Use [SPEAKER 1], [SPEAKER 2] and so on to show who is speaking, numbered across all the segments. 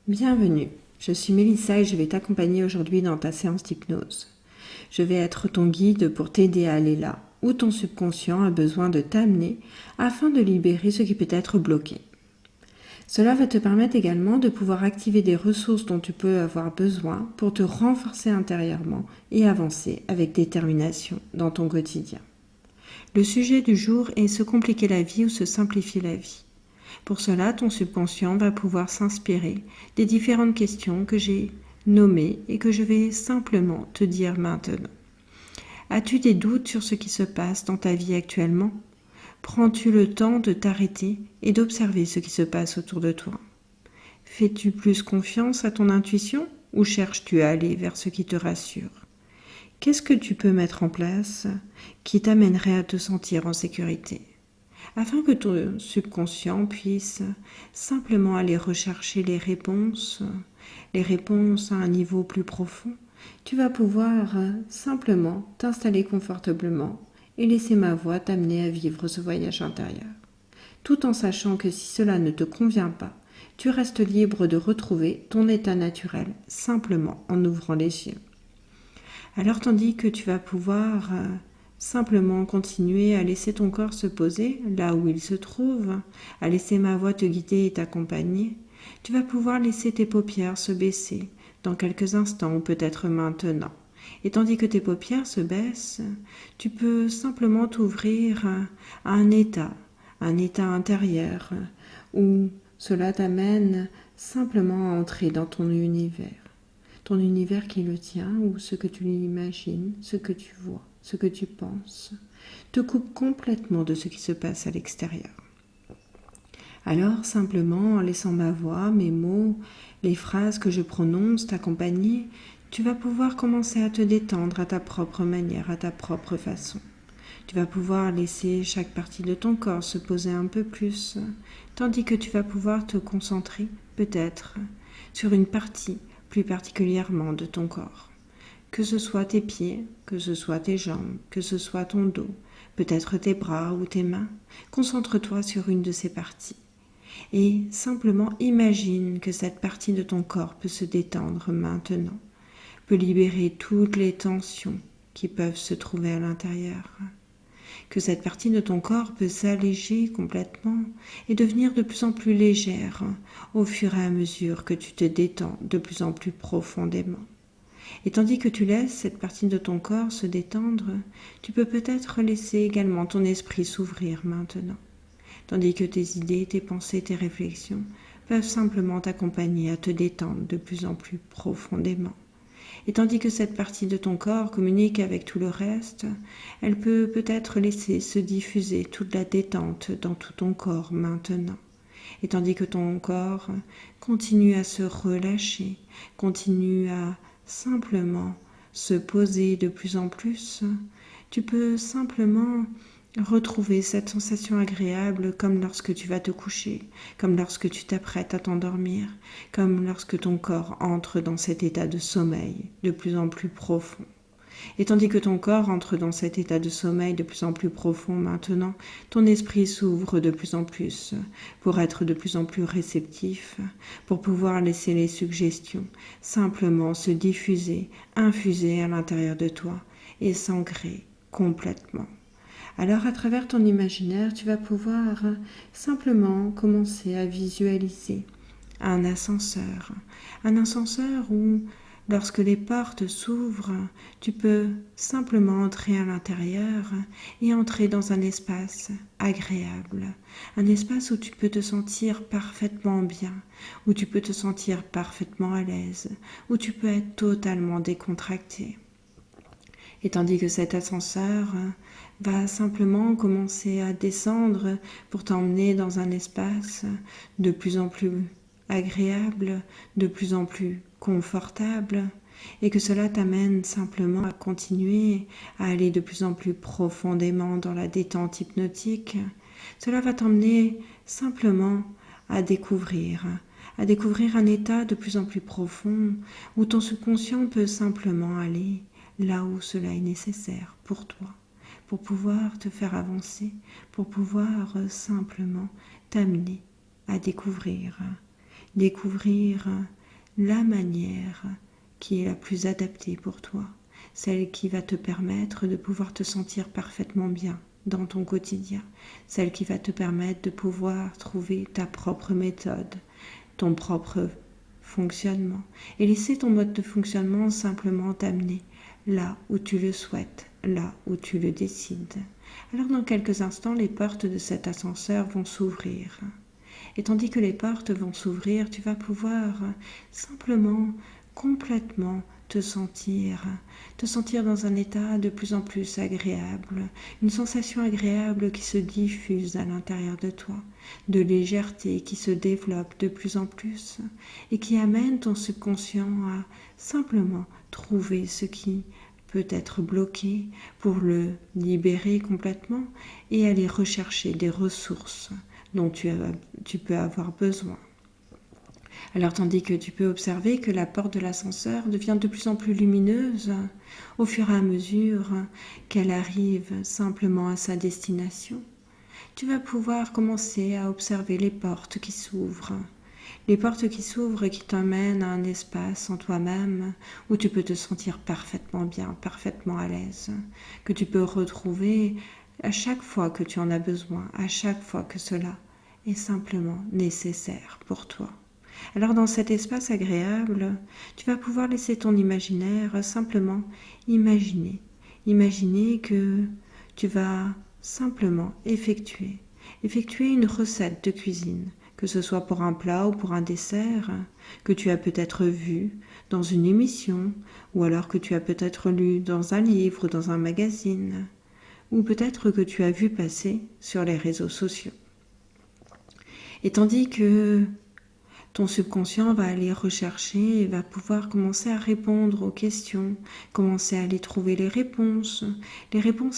[SPEAKER 1] Bienvenue, je suis Mélissa et je vais t'accompagner aujourd'hui dans ta séance d'hypnose. Je vais être ton guide pour t'aider à aller là où ton subconscient a besoin de t'amener afin de libérer ce qui peut être bloqué. Cela va te permettre également de pouvoir activer des ressources dont tu peux avoir besoin pour te renforcer intérieurement et avancer avec détermination dans ton quotidien. Le sujet du jour est se compliquer la vie ou se simplifier la vie. Pour cela, ton subconscient va pouvoir s'inspirer des différentes questions que j'ai nommées et que je vais simplement te dire maintenant. As-tu des doutes sur ce qui se passe dans ta vie actuellement ? Prends-tu le temps de t'arrêter et d'observer ce qui se passe autour de toi ? Fais-tu plus confiance à ton intuition ou cherches-tu à aller vers ce qui te rassure ? Qu'est-ce que tu peux mettre en place qui t'amènerait à te sentir en sécurité ? Afin que ton subconscient puisse simplement aller rechercher les réponses à un niveau plus profond, tu vas pouvoir simplement t'installer confortablement et laisser ma voix t'amener à vivre ce voyage intérieur. Tout en sachant que si cela ne te convient pas, tu restes libre de retrouver ton état naturel simplement en ouvrant les yeux. Alors tandis que tu vas pouvoir simplement continuer à laisser ton corps se poser là où il se trouve, à laisser ma voix te guider et t'accompagner, tu vas pouvoir laisser tes paupières se baisser dans quelques instants ou peut-être maintenant. Et tandis que tes paupières se baissent, tu peux simplement t'ouvrir à un état intérieur où cela t'amène simplement à entrer dans ton univers qui est le tien, où ce que tu imagines, ce que tu vois, ce que tu penses, te coupe complètement de ce qui se passe à l'extérieur. Alors, simplement, en laissant ma voix, mes mots, les phrases que je prononce t'accompagner, tu vas pouvoir commencer à te détendre à ta propre manière, à ta propre façon. Tu vas pouvoir laisser chaque partie de ton corps se poser un peu plus, tandis que tu vas pouvoir te concentrer, peut-être, sur une partie plus particulièrement de ton corps. Que ce soit tes pieds, que ce soit tes jambes, que ce soit ton dos, peut-être tes bras ou tes mains, concentre-toi sur une de ces parties. Et simplement imagine que cette partie de ton corps peut se détendre maintenant, peut libérer toutes les tensions qui peuvent se trouver à l'intérieur. Que cette partie de ton corps peut s'alléger complètement et devenir de plus en plus légère au fur et à mesure que tu te détends de plus en plus profondément. Et tandis que tu laisses cette partie de ton corps se détendre, tu peux peut-être laisser également ton esprit s'ouvrir maintenant, tandis que tes idées, tes pensées, tes réflexions peuvent simplement t'accompagner à te détendre de plus en plus profondément. Et tandis que cette partie de ton corps communique avec tout le reste, elle peut peut-être laisser se diffuser toute la détente dans tout ton corps maintenant. Et tandis que ton corps continue à se relâcher, continue à simplement se poser de plus en plus, tu peux simplement retrouver cette sensation agréable comme lorsque tu vas te coucher, comme lorsque tu t'apprêtes à t'endormir, comme lorsque ton corps entre dans cet état de sommeil de plus en plus profond. Et tandis que ton corps entre dans cet état de sommeil de plus en plus profond maintenant, ton esprit s'ouvre de plus en plus pour être de plus en plus réceptif, pour pouvoir laisser les suggestions simplement se diffuser, infuser à l'intérieur de toi et s'ancrer complètement. Alors à travers ton imaginaire, tu vas pouvoir simplement commencer à visualiser un ascenseur où lorsque les portes s'ouvrent, tu peux simplement entrer à l'intérieur et entrer dans un espace agréable, un espace où tu peux te sentir parfaitement bien, où tu peux te sentir parfaitement à l'aise, où tu peux être totalement décontracté. Et tandis que cet ascenseur va simplement commencer à descendre pour t'emmener dans un espace de plus en plus agréable, de plus en plus confortable, et que cela t'amène simplement à continuer à aller de plus en plus profondément dans la détente hypnotique, cela va t'emmener simplement à découvrir un état de plus en plus profond où ton subconscient peut simplement aller là où cela est nécessaire pour toi, pour pouvoir te faire avancer, pour pouvoir simplement t'amener à découvrir découvrir la manière qui est la plus adaptée pour toi, celle qui va te permettre de pouvoir te sentir parfaitement bien dans ton quotidien, celle qui va te permettre de pouvoir trouver ta propre méthode, ton propre fonctionnement, et laisser ton mode de fonctionnement simplement t'amener là où tu le souhaites, là où tu le décides. Alors dans quelques instants, les portes de cet ascenseur vont s'ouvrir. Et tandis que les portes vont s'ouvrir, tu vas pouvoir simplement, complètement te sentir dans un état de plus en plus agréable, une sensation agréable qui se diffuse à l'intérieur de toi, de légèreté qui se développe de plus en plus et qui amène ton subconscient à simplement trouver ce qui peut être bloqué pour le libérer complètement et aller rechercher des ressources dont tu peux avoir besoin. Alors tandis que tu peux observer que la porte de l'ascenseur devient de plus en plus lumineuse au fur et à mesure qu'elle arrive simplement à sa destination, tu vas pouvoir commencer à observer les portes qui s'ouvrent. Les portes qui s'ouvrent et qui t'emmènent à un espace en toi-même où tu peux te sentir parfaitement bien, parfaitement à l'aise, que tu peux retrouver à chaque fois que tu en as besoin, à chaque fois que cela est simplement nécessaire pour toi. Alors dans cet espace agréable, tu vas pouvoir laisser ton imaginaire simplement imaginer que tu vas simplement effectuer une recette de cuisine, que ce soit pour un plat ou pour un dessert, que tu as peut-être vu dans une émission, ou alors que tu as peut-être lu dans un livre, dans un magazine, ou peut-être que tu as vu passer sur les réseaux sociaux. Et tandis que ton subconscient va aller rechercher et va pouvoir commencer à répondre aux questions, commencer à aller trouver les réponses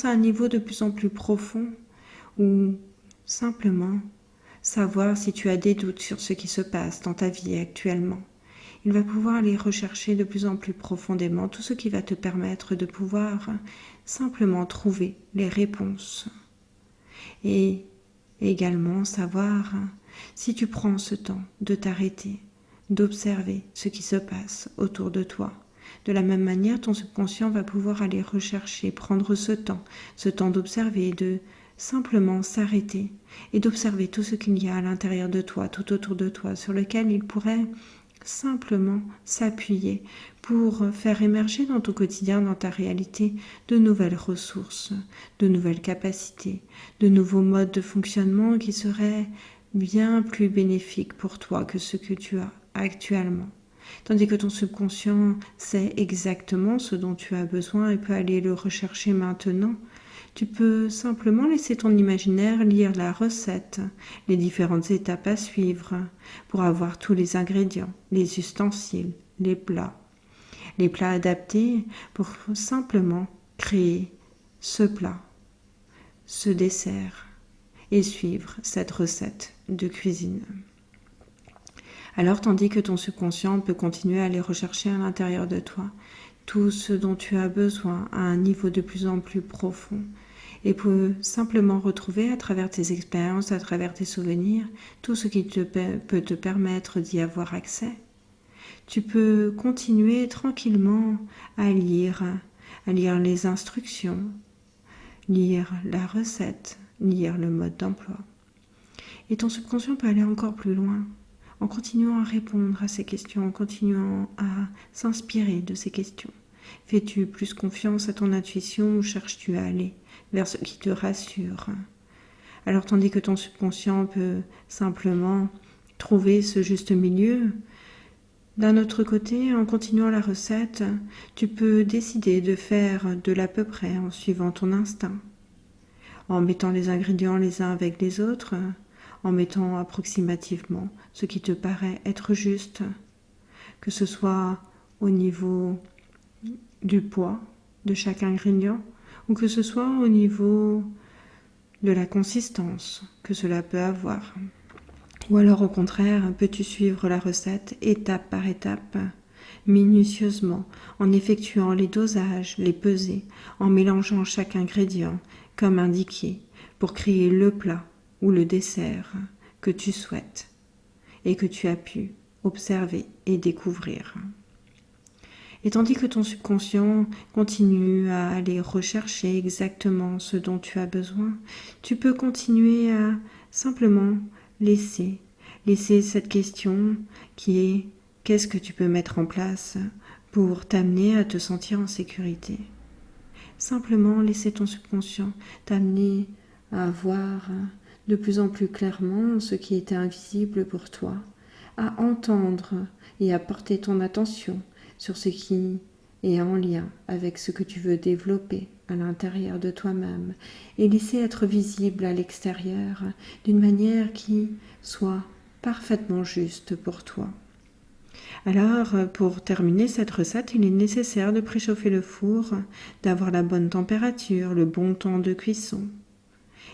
[SPEAKER 1] à un niveau de plus en plus profond, ou simplement savoir si tu as des doutes sur ce qui se passe dans ta vie actuellement. Il va pouvoir aller rechercher de plus en plus profondément tout ce qui va te permettre de pouvoir simplement trouver les réponses. Et également savoir si tu prends ce temps de t'arrêter, d'observer ce qui se passe autour de toi. De la même manière, ton subconscient va pouvoir aller rechercher, prendre ce temps d'observer, de simplement s'arrêter et d'observer tout ce qu'il y a à l'intérieur de toi, tout autour de toi, sur lequel il pourrait simplement s'appuyer pour faire émerger dans ton quotidien, dans ta réalité, de nouvelles ressources, de nouvelles capacités, de nouveaux modes de fonctionnement qui seraient bien plus bénéfiques pour toi que ce que tu as actuellement. Tandis que ton subconscient sait exactement ce dont tu as besoin et peut aller le rechercher maintenant, tu peux simplement laisser ton imaginaire lire la recette, les différentes étapes à suivre pour avoir tous les ingrédients, les ustensiles, les plats adaptés pour simplement créer ce plat, ce dessert et suivre cette recette de cuisine. Alors, tandis que ton subconscient peut continuer à aller rechercher à l'intérieur de toi tout ce dont tu as besoin à un niveau de plus en plus profond, et peut simplement retrouver à travers tes expériences, à travers tes souvenirs, tout ce qui peut te permettre d'y avoir accès. Tu peux continuer tranquillement à lire les instructions, lire la recette, lire le mode d'emploi. Et ton subconscient peut aller encore plus loin, en continuant à répondre à ces questions, en continuant à s'inspirer de ces questions. Fais-tu plus confiance à ton intuition ou cherches-tu à aller vers ce qui te rassure? Alors tandis que ton subconscient peut simplement trouver ce juste milieu, d'un autre côté, en continuant la recette, tu peux décider de faire de l'à peu près en suivant ton instinct, en mettant les ingrédients les uns avec les autres, en mettant approximativement ce qui te paraît être juste, que ce soit au niveau du poids de chaque ingrédient ou que ce soit au niveau de la consistance que cela peut avoir. Ou alors au contraire, peux-tu suivre la recette étape par étape, minutieusement, en effectuant les dosages, les pesées, en mélangeant chaque ingrédient comme indiqué pour créer le plat ou le dessert que tu souhaites et que tu as pu observer et découvrir. Et tandis que ton subconscient continue à aller rechercher exactement ce dont tu as besoin, tu peux continuer à simplement laisser cette question qui est qu'est-ce que tu peux mettre en place pour t'amener à te sentir en sécurité. Simplement laisser ton subconscient t'amener à voir de plus en plus clairement ce qui était invisible pour toi, à entendre et à porter ton attention sur ce qui est en lien avec ce que tu veux développer à l'intérieur de toi-même et laisser être visible à l'extérieur d'une manière qui soit parfaitement juste pour toi. Alors, pour terminer cette recette, il est nécessaire de préchauffer le four, d'avoir la bonne température, le bon temps de cuisson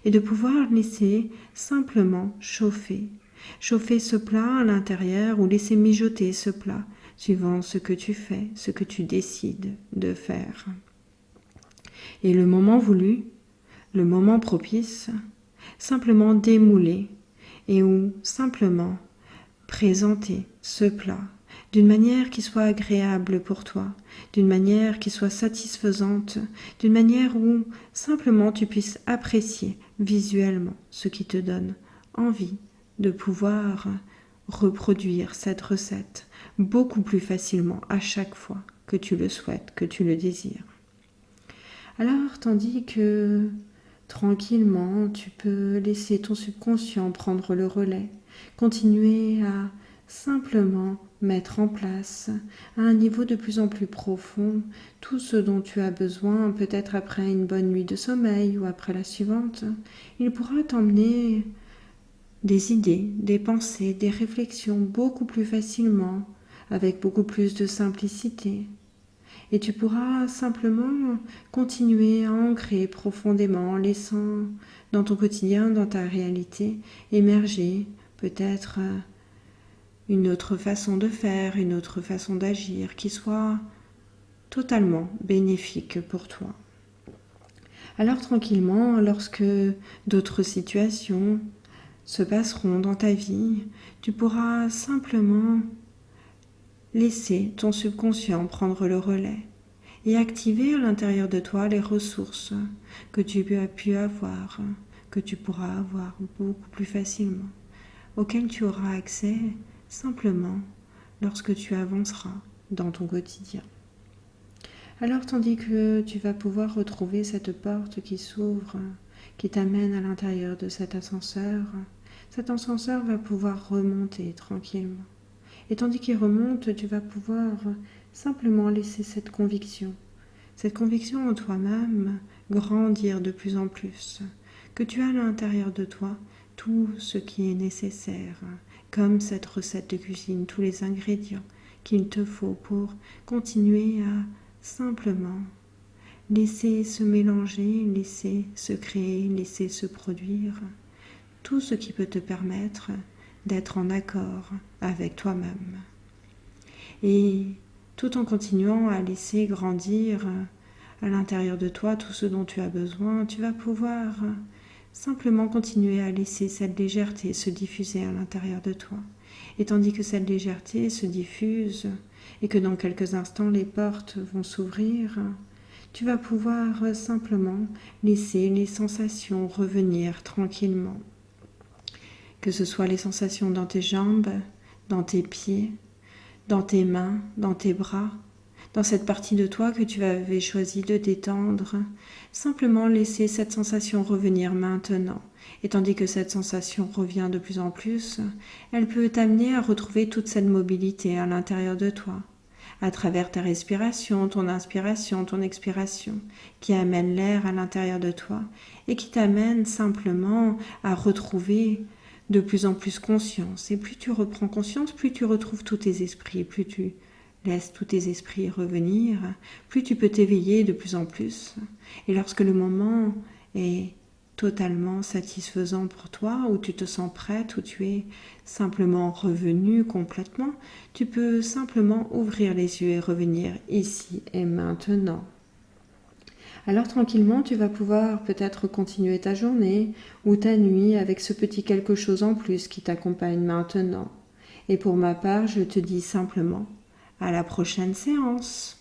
[SPEAKER 1] et de pouvoir laisser simplement chauffer ce plat à l'intérieur ou laisser mijoter ce plat suivant ce que tu fais, ce que tu décides de faire. Et le moment voulu, le moment propice, simplement démouler et ou simplement présenter ce plat d'une manière qui soit agréable pour toi, d'une manière qui soit satisfaisante, d'une manière où simplement tu puisses apprécier visuellement ce qui te donne envie de pouvoir reproduire cette recette beaucoup plus facilement à chaque fois que tu le souhaites, que tu le désires. Alors, tandis que tranquillement, tu peux laisser ton subconscient prendre le relais, continuer à simplement mettre en place à un niveau de plus en plus profond tout ce dont tu as besoin, peut-être après une bonne nuit de sommeil ou après la suivante. Il pourra t'emmener des idées, des pensées, des réflexions beaucoup plus facilement, avec beaucoup plus de simplicité. Et tu pourras simplement continuer à ancrer profondément en laissant dans ton quotidien, dans ta réalité, émerger peut-être une autre façon de faire, une autre façon d'agir qui soit totalement bénéfique pour toi. Alors tranquillement, lorsque d'autres situations se passeront dans ta vie, tu pourras simplement laisser ton subconscient prendre le relais et activer à l'intérieur de toi les ressources que tu as pu avoir, que tu pourras avoir beaucoup plus facilement, auxquelles tu auras accès simplement lorsque tu avanceras dans ton quotidien. Alors, tandis que tu vas pouvoir retrouver cette porte qui s'ouvre, qui t'amène à l'intérieur de cet ascenseur va pouvoir remonter tranquillement. Et tandis qu'il remonte, tu vas pouvoir simplement laisser cette conviction en toi-même grandir de plus en plus, que tu as à l'intérieur de toi tout ce qui est nécessaire, comme cette recette de cuisine, tous les ingrédients qu'il te faut pour continuer à simplement laisser se mélanger, laisser se créer, laisser se produire tout ce qui peut te permettre d'être en accord avec toi-même. Et tout en continuant à laisser grandir à l'intérieur de toi tout ce dont tu as besoin, tu vas pouvoir simplement continuer à laisser cette légèreté se diffuser à l'intérieur de toi. Et tandis que cette légèreté se diffuse et que dans quelques instants les portes vont s'ouvrir, tu vas pouvoir simplement laisser les sensations revenir tranquillement. Que ce soit les sensations dans tes jambes, dans tes pieds, dans tes mains, dans tes bras, dans cette partie de toi que tu avais choisi de détendre, simplement laisser cette sensation revenir maintenant. Et tandis que cette sensation revient de plus en plus, elle peut t'amener à retrouver toute cette mobilité à l'intérieur de toi, à travers ta respiration, ton inspiration, ton expiration, qui amène l'air à l'intérieur de toi et qui t'amène simplement à retrouver de plus en plus conscience. Et plus tu reprends conscience, plus tu retrouves tous tes esprits, plus tu laisses tous tes esprits revenir, plus tu peux t'éveiller de plus en plus. Et lorsque le moment est totalement satisfaisant pour toi, où tu te sens prête, où tu es simplement revenu complètement, tu peux simplement ouvrir les yeux et revenir ici et maintenant. Alors tranquillement, tu vas pouvoir peut-être continuer ta journée ou ta nuit avec ce petit quelque chose en plus qui t'accompagne maintenant. Et pour ma part, je te dis simplement à la prochaine séance.